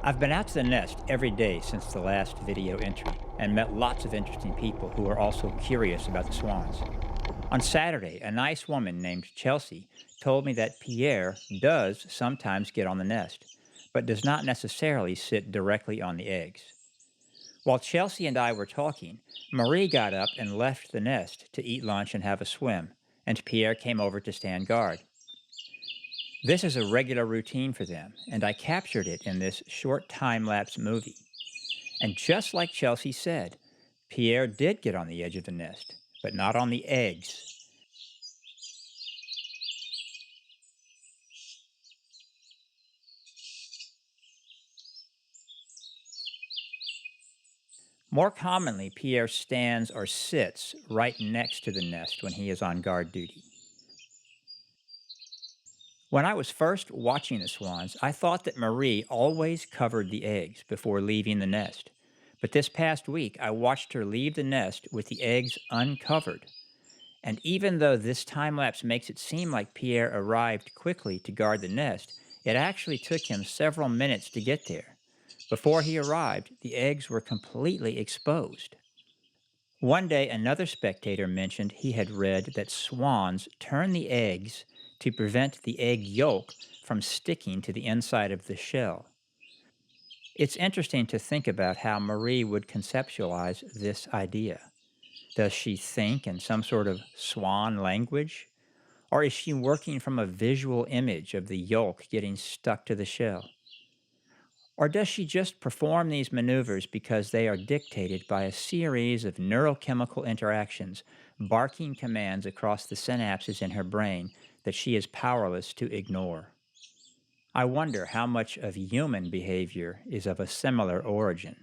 I've been out to the nest every day since the last video entry and met lots of interesting people who are also curious about the swans. On Saturday, a nice woman named Chelsea told me that Pierre does sometimes get on the nest, but does not necessarily sit directly on the eggs. While Chelsea and I were talking, Marie got up and left the nest to eat lunch and have a swim, and Pierre came over to stand guard. This is a regular routine for them, and I captured it in this short time-lapse movie. And just like Chelsea said, Pierre did get on the edge of the nest, but not on the eggs. More commonly, Pierre stands or sits right next to the nest when he is on guard duty. When I was first watching the swans, I thought that Marie always covered the eggs before leaving the nest. But this past week, I watched her leave the nest with the eggs uncovered. And even though this time lapse makes it seem like Pierre arrived quickly to guard the nest, it actually took him several minutes to get there. Before he arrived, the eggs were completely exposed. One day, another spectator mentioned he had read that swans turn the eggs to prevent the egg yolk from sticking to the inside of the shell. It's interesting to think about how Marie would conceptualize this idea. Does she think in some sort of swan language? Or is she working from a visual image of the yolk getting stuck to the shell? Or does she just perform these maneuvers because they are dictated by a series of neurochemical interactions, barking commands across the synapses in her brain that she is powerless to ignore? I wonder how much of human behavior is of a similar origin.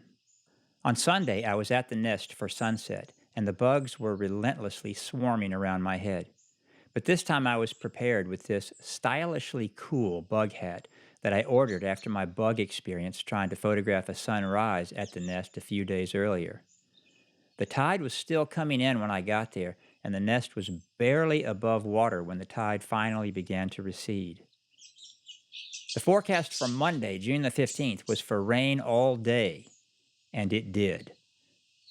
On Sunday, I was at the nest for sunset, and the bugs were relentlessly swarming around my head. But this time I was prepared with this stylishly cool bug hat that I ordered after my bug experience trying to photograph a sunrise at the nest a few days earlier. The tide was still coming in when I got there, and the nest was barely above water when the tide finally began to recede. The forecast for Monday, June the 15th, was for rain all day, and it did.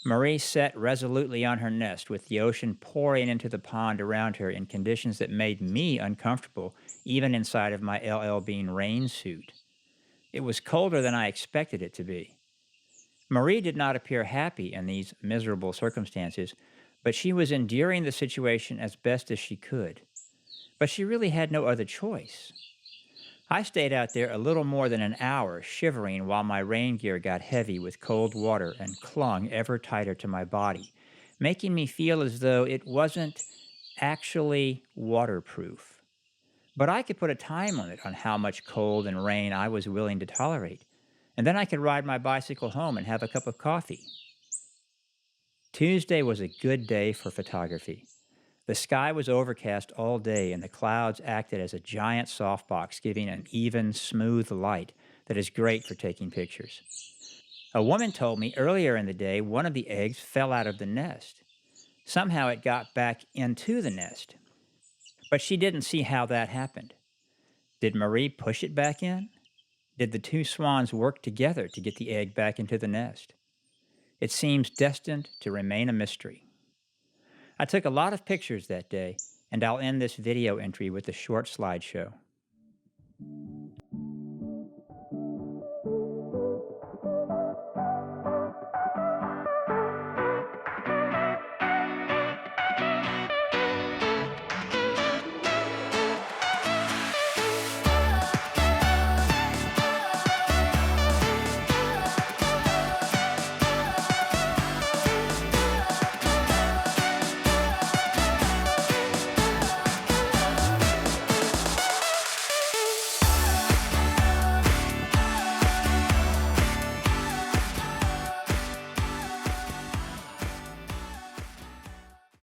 Marie sat resolutely on her nest with the ocean pouring into the pond around her in conditions that made me uncomfortable, even inside of my LL Bean rain suit. It was colder than I expected it to be. Marie did not appear happy in these miserable circumstances, but she was enduring the situation as best as she could. But she really had no other choice. I stayed out there a little more than an hour, shivering while my rain gear got heavy with cold water and clung ever tighter to my body, making me feel as though it wasn't actually waterproof. But I could put a time limit on how much cold and rain I was willing to tolerate, and then I could ride my bicycle home and have a cup of coffee. Tuesday was a good day for photography. The sky was overcast all day, and the clouds acted as a giant softbox, giving an even, smooth light that is great for taking pictures. A woman told me earlier in the day one of the eggs fell out of the nest. Somehow it got back into the nest, but she didn't see how that happened. Did Marie push it back in? Did the two swans work together to get the egg back into the nest? It seems destined to remain a mystery. I took a lot of pictures that day, and I'll end this video entry with a short slideshow.